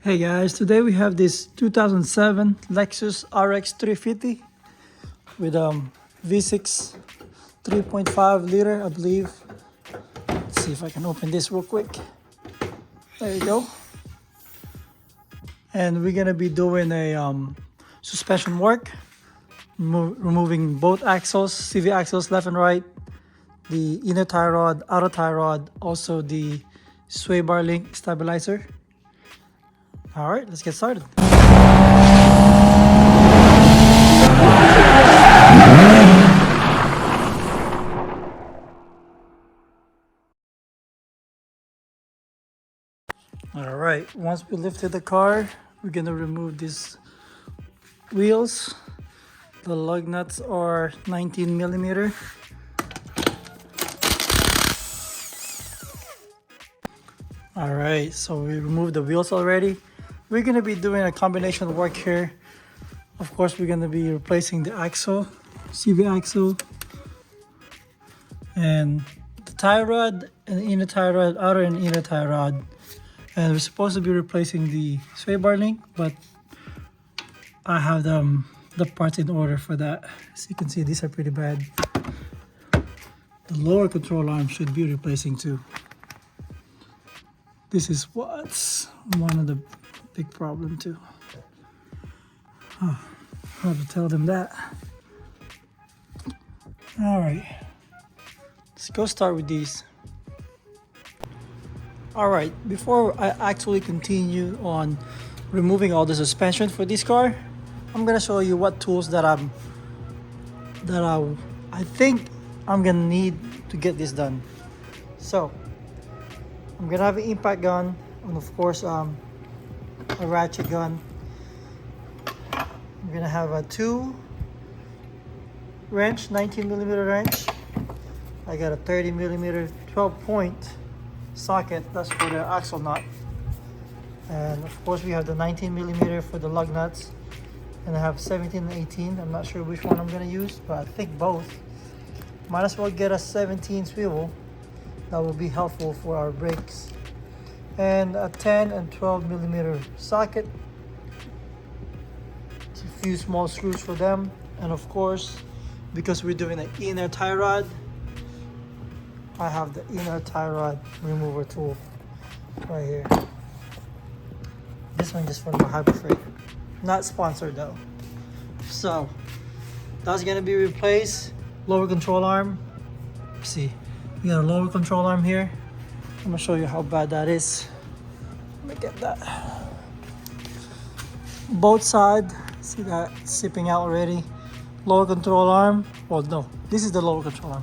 Hey guys, today we have this 2007 Lexus RX350 with V6 3.5 liter, I believe. Let's see if I can open this real quick. There you go. And we're gonna be doing a suspension work, removing both axles, CV axles left and right, the inner tie rod, outer tie rod, also the sway bar link stabilizer. All right, let's get started. All right, once we lifted the car, we're gonna remove these wheels. The lug nuts are 19 millimeter. All right, so we removed the wheels already. We're gonna be doing a combination work here. Of course, we're gonna be replacing the axle, CV axle, and the tie rod, and the inner tie rod, outer and inner tie rod. And we're supposed to be replacing the sway bar link, but I have the parts in order for that. As you can see, these are pretty bad. The lower control arm should be replacing too. This is what's one of the big problem too. Oh, I have to tell them that. All right, let's go start with these. All right, before I actually continue on removing all the suspension for this car, I'm gonna show you what tools that I think I'm gonna need to get this done. So I'm gonna have an impact gun, and of course a ratchet gun. I'm gonna have a 2 wrench, 19 millimeter wrench. I got a 30 millimeter 12-point socket, that's for the axle nut. And of course we have the 19 millimeter for the lug nuts, and I have 17 and 18. I'm not sure which one I'm gonna use, but I think both. Might as well get a 17 swivel. That will be helpful for our brakes. And a 10 and 12 millimeter socket, a few small screws for them, and of course, because we're doing an inner tie rod, I have the inner tie rod remover tool right here. This one just from the Harbor Freight. Not sponsored though. So that's gonna be replaced. Lower control arm. See, we got a lower control arm here. I'm gonna show you how bad that is. Let me get that. Both sides, see that sipping out already. Lower control arm. Well, no, this is the lower control arm.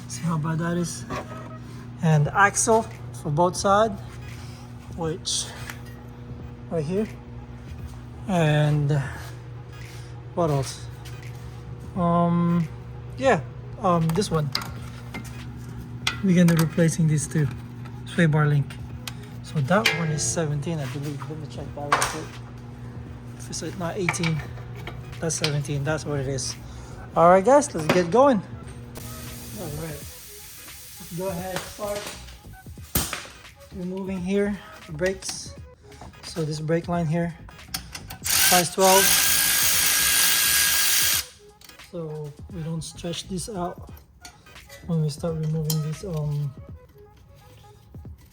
See how bad that is. And the axle for both sides, which right here. And what else? This one. We're gonna be replacing these two. Sway bar link. So that one is 17, I believe. Let me check that real quick. If it's not 18, that's 17. That's what it is. All right, guys, let's get going. All right. Let's go ahead, start removing here the brakes. So this brake line here, size 12. So we don't stretch this out when we start removing this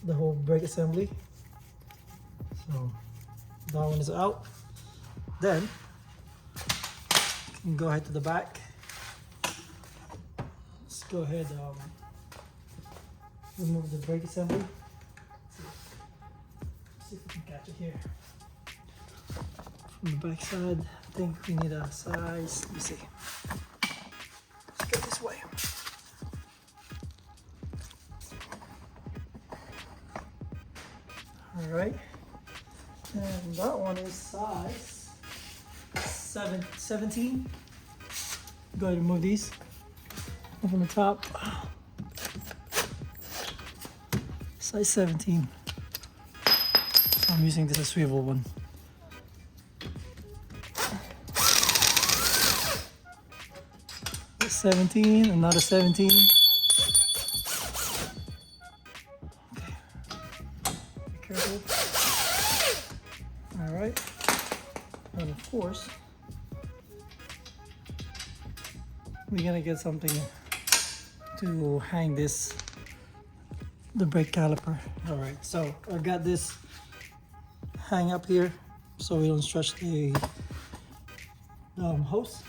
the whole brake assembly. So that one is out. Then you can go ahead to the back. Let's go ahead remove the brake assembly. See if we can catch it here. From the back side, I think we need a size. Let me see. Let's go this way. All right, and that one is size 17. Go ahead and remove these from the top. Size 17. So I'm using this as swivel one. That's 17, another 17. Okay. Be careful. right? And of course, we're gonna get something to hang the brake caliper. All right, so I got this hang up here so we don't stretch the hose,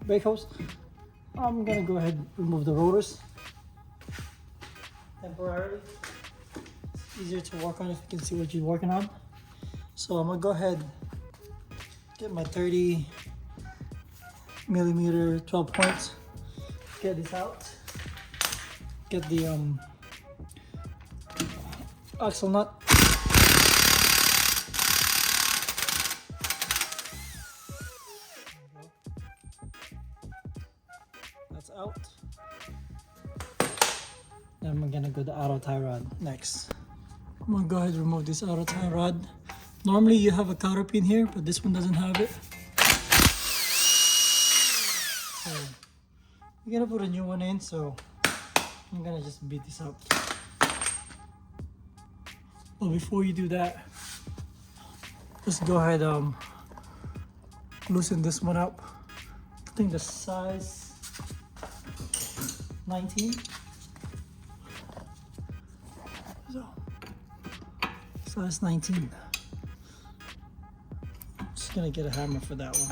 brake hose. I'm gonna go ahead and remove the rotors temporarily. It's easier to work on if you can see what you're working on. So I'm gonna go ahead, get my 30 millimeter 12 points, get this out, get the axle nut. That's out. Then we're gonna go the auto tie rod next. I'm gonna go ahead and remove this auto tie rod. Normally you have a cotter pin here, but this one doesn't have it. So we're gonna put a new one in, so I'm gonna just beat this up. But before you do that, just go ahead loosen this one up. I think the size 19. So size 19. Just gonna get a hammer for that one.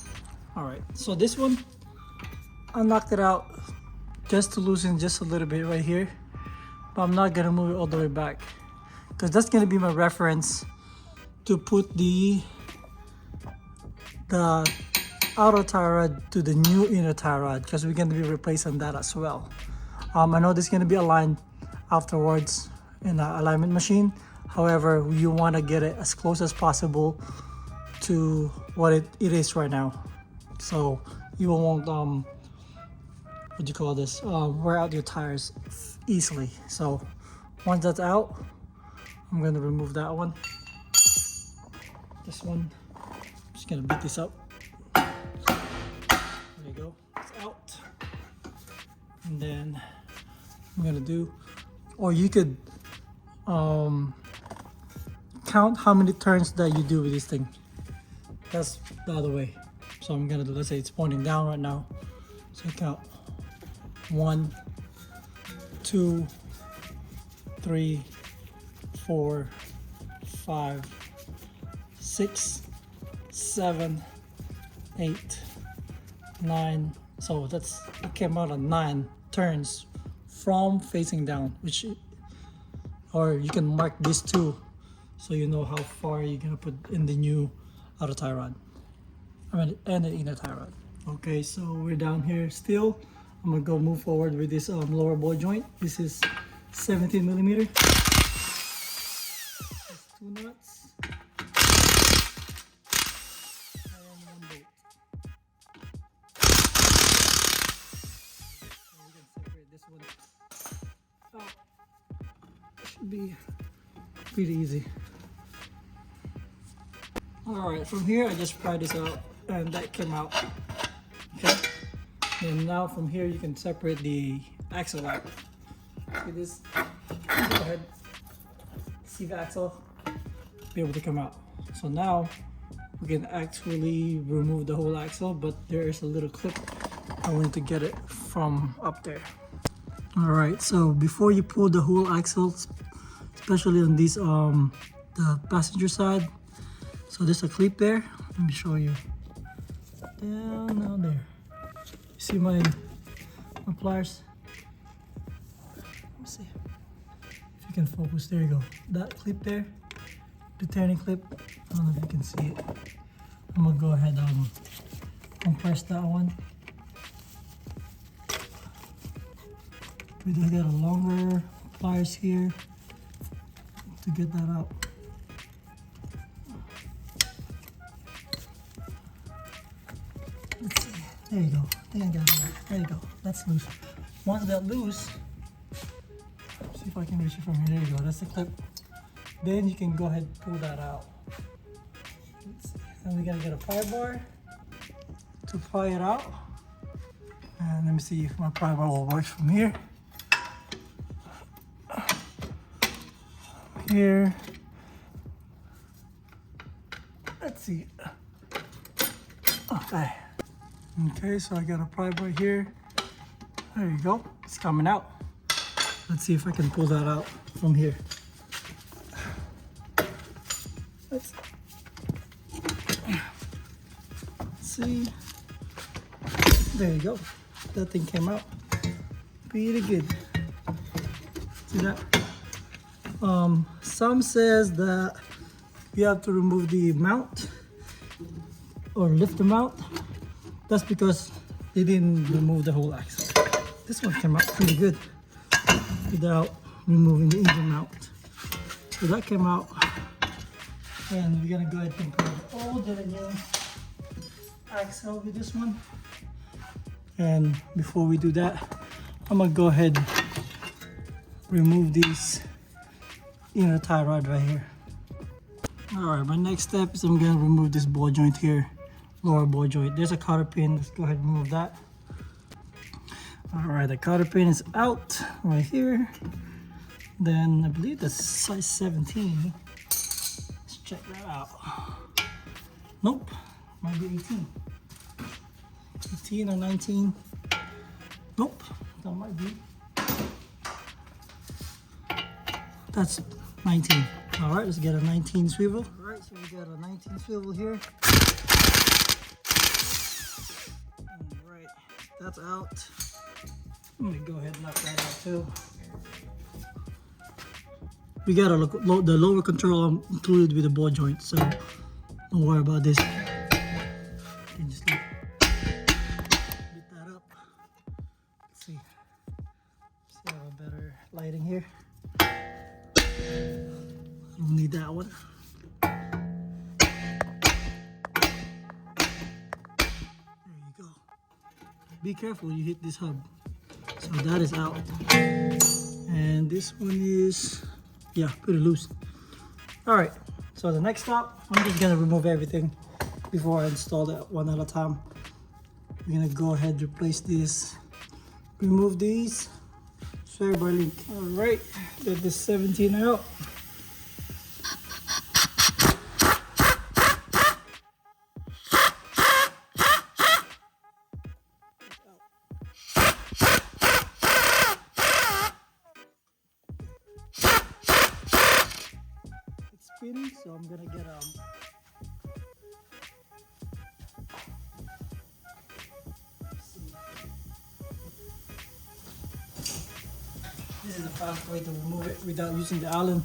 All right, so this one, I knocked it out just to loosen just a little bit right here, but I'm not gonna move it all the way back because that's gonna be my reference to put the outer tie rod to the new inner tie rod, because we're gonna be replacing that as well. I know this is gonna be aligned afterwards in the alignment machine. However, you want to get it as close as possible to what it is right now, so you won't what do you call this, wear out your tires easily. So once that's out, I'm going to remove that one. This one, I'm just going to beat this up. There you go, it's out. And then I'm going to do, or you could count how many turns that you do with this thing. That's the other way. So I'm gonna do, let's say it's pointing down right now. So count 1, 2, 3, 4, 5, 6, 7, 8, 9. So it came out of 9 turns from facing down, which, or you can mark this too, so you know how far you're gonna put in the new outer tie rod, and the inner tie rod. Okay, so we're down here still. I'm gonna go move forward with this lower ball joint. This is 17 millimeter. That's 2 nuts and 1 bolt. So we can separate this one out. Should be pretty easy. Alright, from here I just pried this out and that came out. Okay, and now from here you can separate the axle out. See this? Go ahead, see the axle, be able to come out. So now we can actually remove the whole axle, but there is a little clip. I want to get it from up there. Alright, so before you pull the whole axle, especially on these the passenger side, so there's a clip there. Let me show you. Down there. You see my pliers? Let me see if you can focus. There you go. That clip there, the turning clip. I don't know if you can see it. I'm gonna go ahead and compress that one. We just got a longer pliers here to get that out. Let's see. There you go. I think I got it. There you go. That's loose. Once that's loose, see if I can reach it from here. There you go. That's the clip. Then you can go ahead and pull that out. Let's see. And we gotta get a pry bar to pry it out. And let me see if my pry bar will work from here. Here. Let's see. Okay. Okay, so I got a pry bar here. There you go. It's coming out. Let's see if I can pull that out from here. Let's see. There you go. That thing came out pretty good. See that? Some says that you have to remove the mount or lift the mount. That's because they didn't remove the whole axle. This one came out pretty good without removing the engine mount. So that came out, and we're gonna go ahead and put all the new axle with this one. And before we do that, I'm gonna go ahead and remove these inner tie rod right here. Alright, my next step is I'm gonna remove this ball joint here, lower ball joint. There's a cotter pin. Let's go ahead and remove that. Alright, the cotter pin is out right here. Then I believe that's size 17. Let's check that out. Nope, might be 18. 18 or 19. Nope, that might be. That's 19. All right, let's get a 19 swivel. All right, so we got a 19 swivel here. All right, that's out. Let me go ahead and knock that out too. We got the lower control included with the ball joint, so don't worry about this. You can just lift that up. Let's see. Let's have a better lighting here. We'll need that one. There you go. Be careful you hit this hub. So that is out. And this one is, yeah, pretty loose. All right, so the next step, I'm just gonna remove everything before I install that one at a time. We're gonna go ahead and replace this. Remove these. Share by link. All right, get this 17 out. It's spinning, so I'm gonna get this is the fast way to remove it without using the Allen.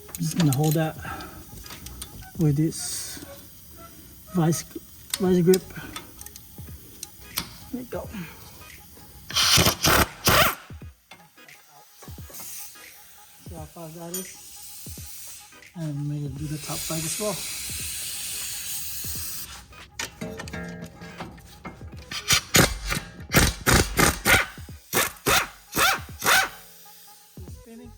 I'm just gonna hold that with this vice grip. There you go. See how fast that is? And maybe do the top side as well. Spinning.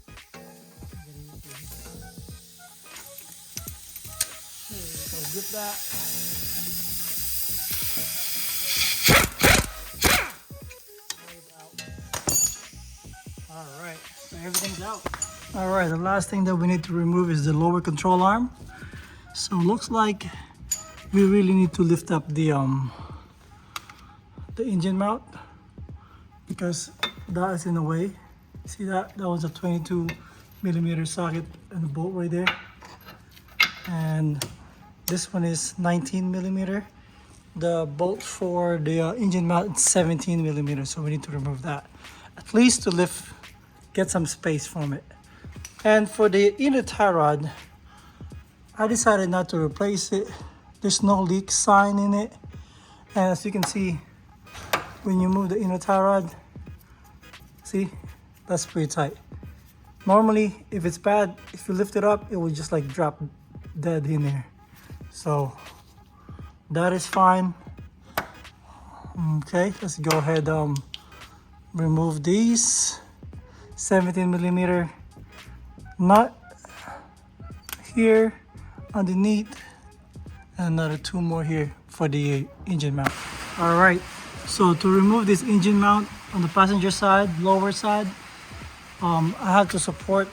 So grip that. All right, so everything's out. All right, the last thing that we need to remove is the lower control arm. So it looks like we really need to lift up the engine mount because that is in the way. See that? That was a 22mm socket and the bolt right there. And this one is 19mm. The bolt for the engine mount is 17mm, so we need to remove that. At least to lift, get some space from it. And for the inner tie rod, I decided not to replace it. There's no leak sign in it. And as you can see, when you move the inner tie rod, see, that's pretty tight. Normally, if it's bad, if you lift it up, it will just like drop dead in there. So that is fine. Okay, let's go ahead remove these 17mm nut here underneath, and another 2 more here for the engine mount. All right, so to remove this engine mount on the passenger side, lower side, I have to support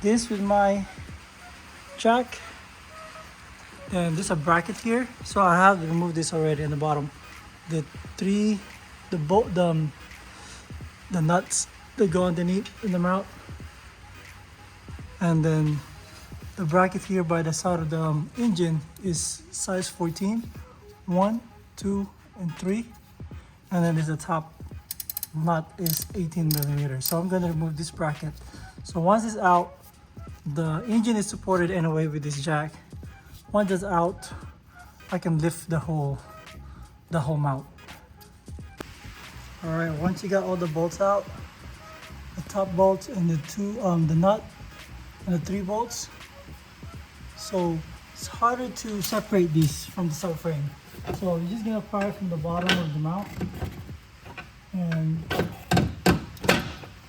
this with my jack, And there's a bracket here, so I have removed this already in the bottom. The three, the bolt, the nuts that go underneath in the mount, and then the bracket here by the side of the engine is size 14, 1, 2, and 3, and then there's the top nut is 18 millimeters. So I'm gonna remove this bracket. So once it's out, the engine is supported anyway with this jack. Once it's out, I can lift the whole mount. All right, once you got all the bolts out, the top bolts and the the nut and the 3 bolts. So it's harder to separate these from the subframe. So you're just gonna pry from the bottom of the mount, and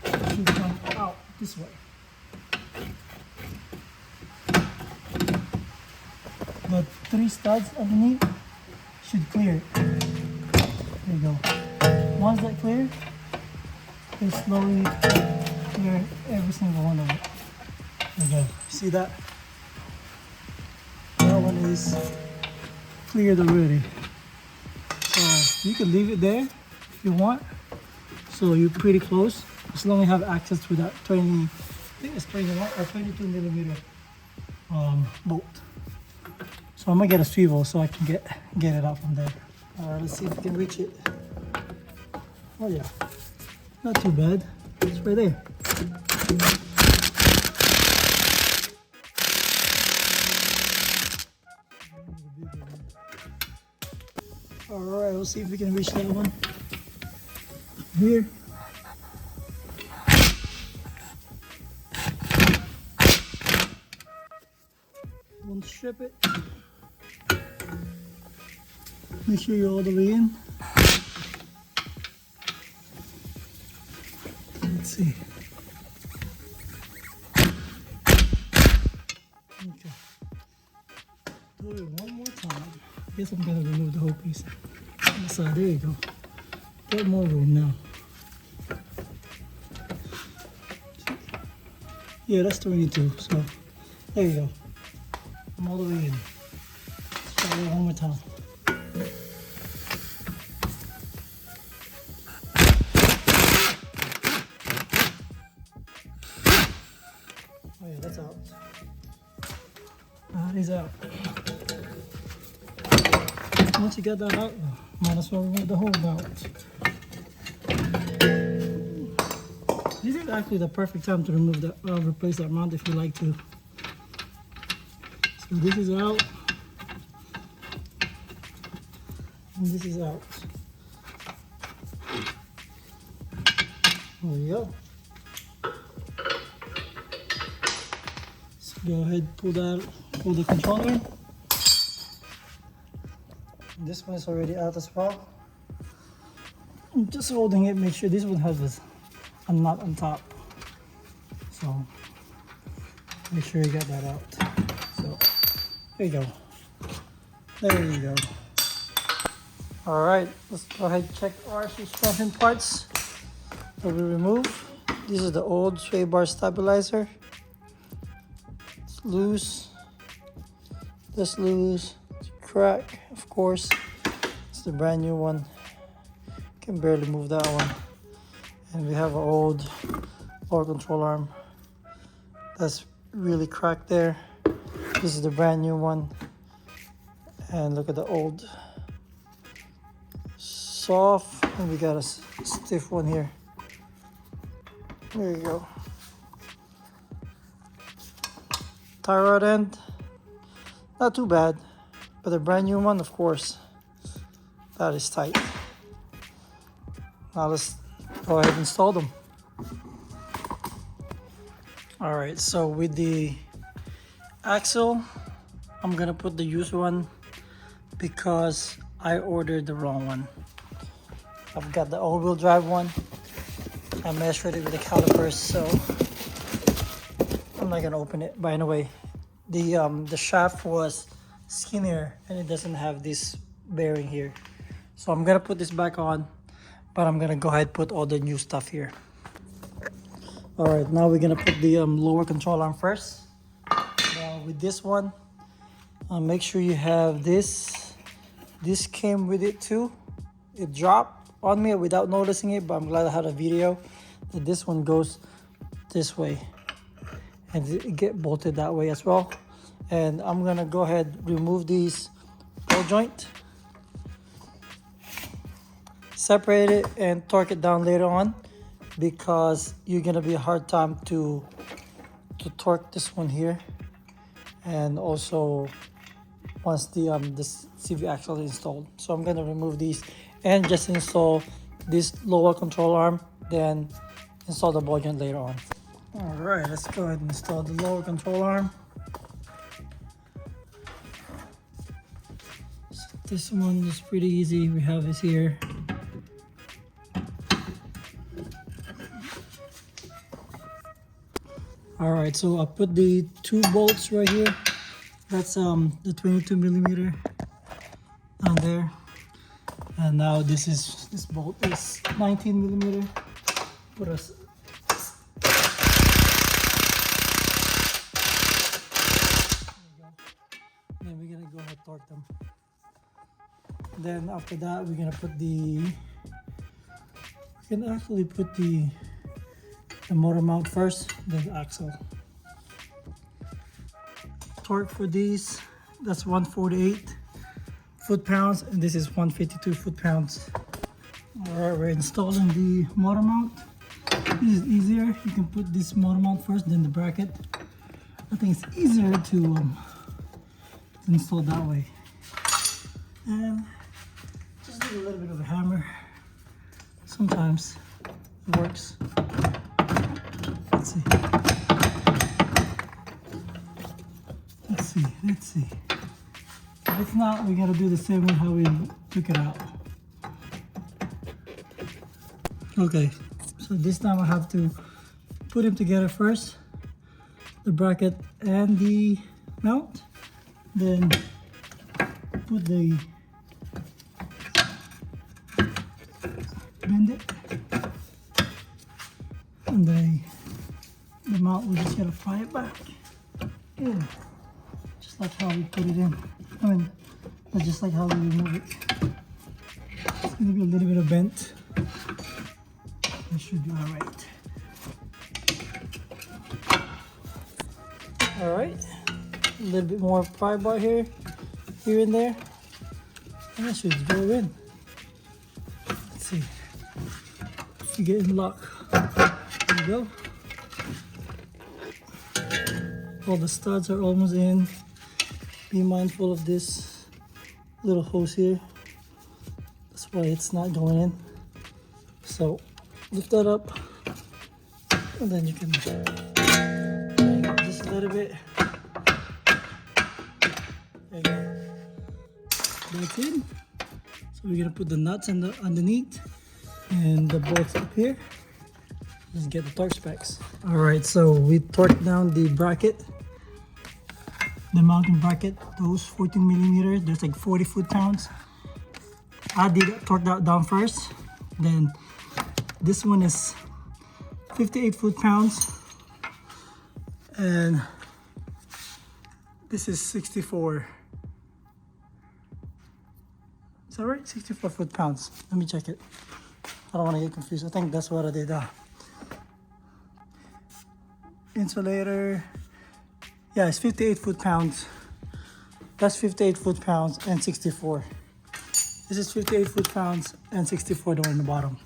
it should come out this way. The 3 studs underneath should clear. There you go. Once that clears, it slowly clear every single one of it. There you go. See that? That one is cleared already. So you can leave it there if you want. So you're pretty close, as long as you have access to that 20, I think it's 21 or 22 millimeter bolt. So I'm gonna get a swivel so I can get it out from there. Let's see if we can reach it. Oh yeah, not too bad. It's right there. All right, we'll see if we can reach that one. Here. One strip it. Make sure you're all the way in. Let's see. Okay. Do it one more time. I guess I'm gonna remove the whole piece. On the side, there you go. Got more room now. Yeah, that's 22. So there you go. I'm all the way in. Let's try it one more time. Oh yeah, that's out. That is out. Once you get that out, might as well remove the whole mount. This is actually the perfect time to remove that, replace that mount if you like to. So this is out, and this is out. There we go. So go ahead, pull the controller. This one is already out as well. I'm just holding it, make sure this one has a nut on top. So make sure you get that out. So there you go. There you go. All right, let's go ahead and check our suspension parts that we removed. This is the old sway bar stabilizer. It's loose. This loose. It's crack, of course. It's the brand new one. Can barely move that one. And we have an old power control arm that's really cracked there. This is the brand new one. And look at the old soft, and we got a stiff one here. There you go. Tie rod end, not too bad, but the brand new one, of course, that is tight. Now let's go ahead and install them. All right, so with the axle, I'm gonna put the used one because I ordered the wrong one. I've got the all-wheel drive one. I measured it with the calipers, so I'm not gonna open it. By the way, the shaft was skinnier and it doesn't have this bearing here. So I'm gonna put this back on, but I'm gonna go ahead and put all the new stuff here. All right, now we're gonna put the lower control arm first. Now with this one, Make sure you have this. This came with it too. It dropped on me without noticing it, but I'm glad I had a video that this one goes this way and it get bolted that way as well. And I'm gonna go ahead remove these ball joint, separate it and torque it down later on, because you're gonna be a hard time to torque this one here, and also once the CV axle is installed. So I'm gonna remove these and just install this lower control arm, then install the ball joint later on. All right, let's go ahead and install the lower control arm. So this one is pretty easy. We have this here. All right, so I put the 2 bolts right here. That's the 22 millimeter down there. And now this bolt is 19 millimeter. Put us. Then we're gonna go ahead and torque them. Then after that, we're gonna put we can actually put the motor mount first, then the axle. Torque for these, that's 148 foot-pounds, and this is 152 foot-pounds. All right, we're installing the motor mount. This is easier. You can put this motor mount first, then the bracket. I think it's easier to install that way. And just do a little bit of a hammer. Sometimes it works. Let's see. Let's see. If not, we gotta do the same way how we took it out. Okay, so this time I have to put them together first, the bracket and the mount, then put the bend it, and the mount, we just gotta fly it back in, just like how we put it in. I mean, that's just like how we remove it. It's gonna be a little bit of bent. That should be all right. All right, a little bit more pry bar here and there, and that should go in. Let's see if you get in lock. There we go. All the studs are almost in. Be mindful of this little hose here. That's why it's not going in. So lift that up, and then you can bang it just a little bit. There you go. That's in. So we're gonna put the nuts underneath and the bolts up here. Let's get the torque specs. All right, so we torqued down the bracket, the mounting bracket, those 14 millimeters. There's like 40 foot-pounds. I did torque that down first. Then this one is 58 foot-pounds, and this is 64. Is that right? 64 foot-pounds. Let me check it. I don't want to get confused. I think that's what I did. Insulator. Yeah, it's 58 foot-pounds. That's 58 foot-pounds and 64. This is 58 foot-pounds and 64 down in the bottom.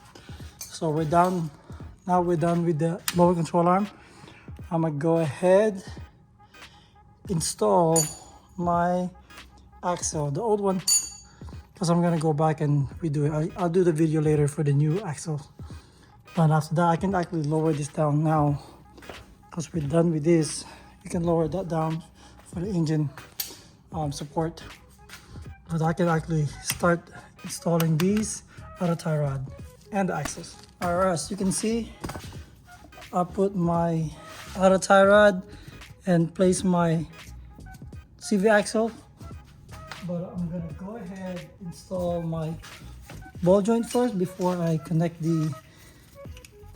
So we're done. Now we're done with the lower control arm. I'm gonna go ahead, install my axle, the old one, because I'm gonna go back and redo it. I'll do the video later for the new axle. But after that, I can actually lower this down now, because we're done with this. You can lower that down for the engine support. But I can actually start installing these outer tie rod and the axles. All right, as you can see, I put my outer tie rod and place my CV axle. But I'm gonna go ahead and install my ball joint first before I connect the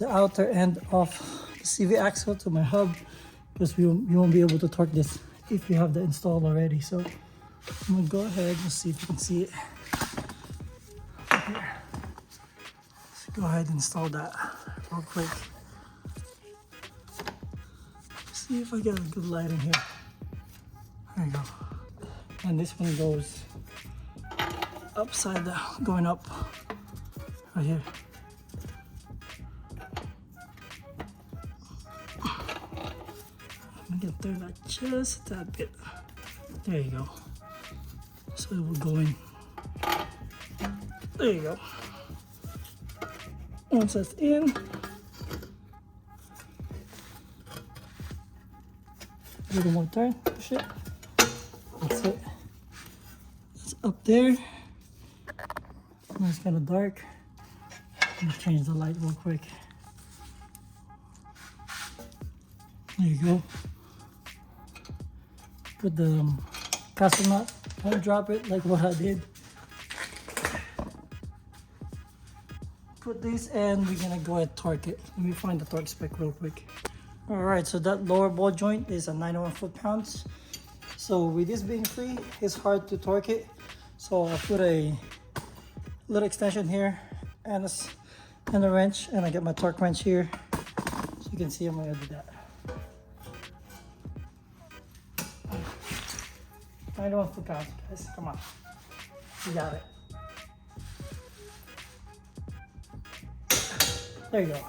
outer end of the CV axle to my hub, because you won't be able to torque this if you have the installed already. So I'm gonna go ahead and see if you can see it. Here. Let's go ahead and install that real quick. See if I get a good light in here. There you go. And this one goes upside down, going up right here. I'm gonna turn that just a tad bit. There you go. So it will go in. There you go. Once that's in, a little more turn, push it. That's it. It's up there. Now it's kind of dark. Let me change the light real quick. There you go. Put the Cashapp nut. Don't drop it like what I did. Put this and we're gonna go ahead and torque it. Let me find the torque spec real quick. Alright, so that lower ball joint is a 91 foot-pounds. So with this being free, it's hard to torque it. So I put a little extension here and a wrench, and I get my torque wrench here. So you can see I'm gonna do that. 91 foot-pounds, guys, come on. You got it. There you go.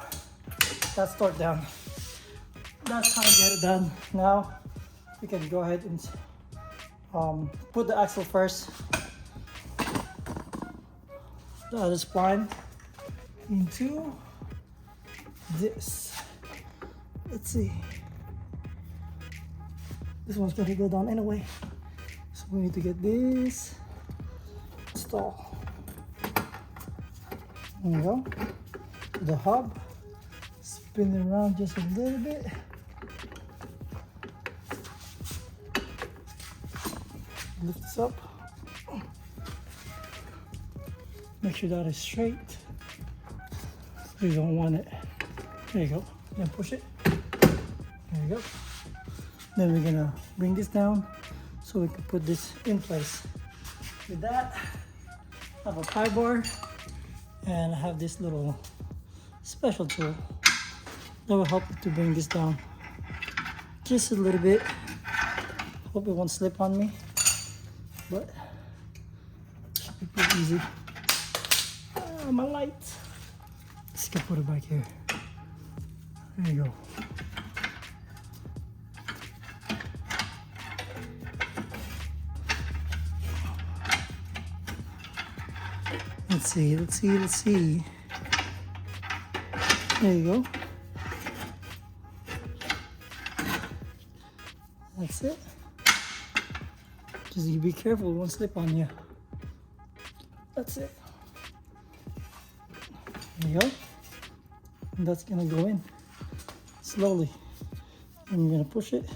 That's torqued down. That's how you get it done. Now we can go ahead and put the axle first. The other spline into this. Let's see. This one's gonna go down anyway. So we need to get this installed. There you go. The hub. Spin it around just a little bit. Lift this up. Make sure that is straight. So you don't want it. There you go. Then push it. There you go. Then we're gonna bring this down so we can put this in place. With that, I have a pie bar and I have this little special tool that will help to bring this down just a little bit. Hope it won't slip on me, but it should be pretty easy. My light. Just gonna put it back here. There you go. Let's see. There you go. That's it. Just be careful, it won't slip on you. That's it. There you go. And that's gonna go in slowly. And you're gonna push it.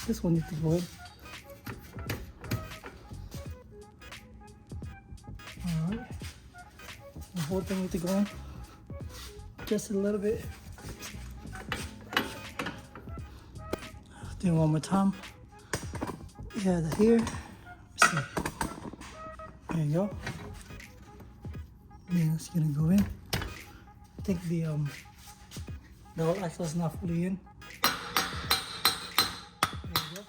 This one needs to go in. Alright. The whole thing needs to go in. Just a little bit. Do it one more time. Yeah, here. Let's see. There you go. Yeah, it's gonna go in. I think the whole axle is not fully in. There you go.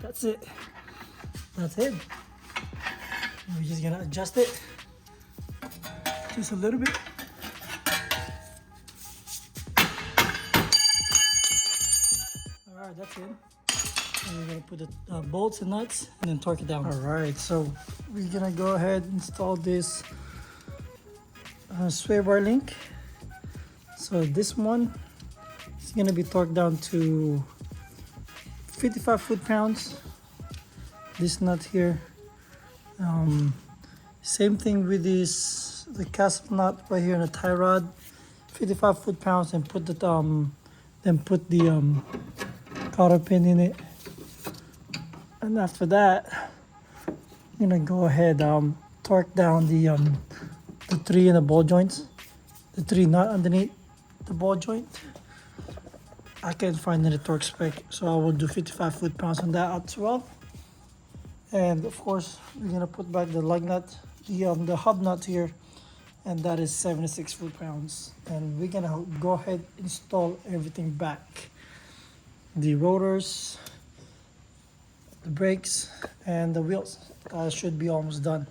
That's it. That's it. We're just gonna adjust it just a little bit. Alright, that's it. And we're gonna put the bolts and nuts and then torque it down. Alright, so we're gonna go ahead and install this sway bar link. So this one is gonna be torqued down to 55 foot-pounds. This nut here. Same thing with this, the Cashapp nut right here in the tie rod, 55 foot-pounds, and put the cotter pin in it. And after that, I'm gonna go ahead torque down the three in the ball joints, the three nut underneath the ball joint. I can't find any torque spec, so I will do 55 foot-pounds on that as well. And of course, we're gonna put back the lug nut, the hub nut here, and that is 76 foot-pounds. And we're gonna go ahead install everything back. The rotors, the brakes, and the wheels. Should be almost done.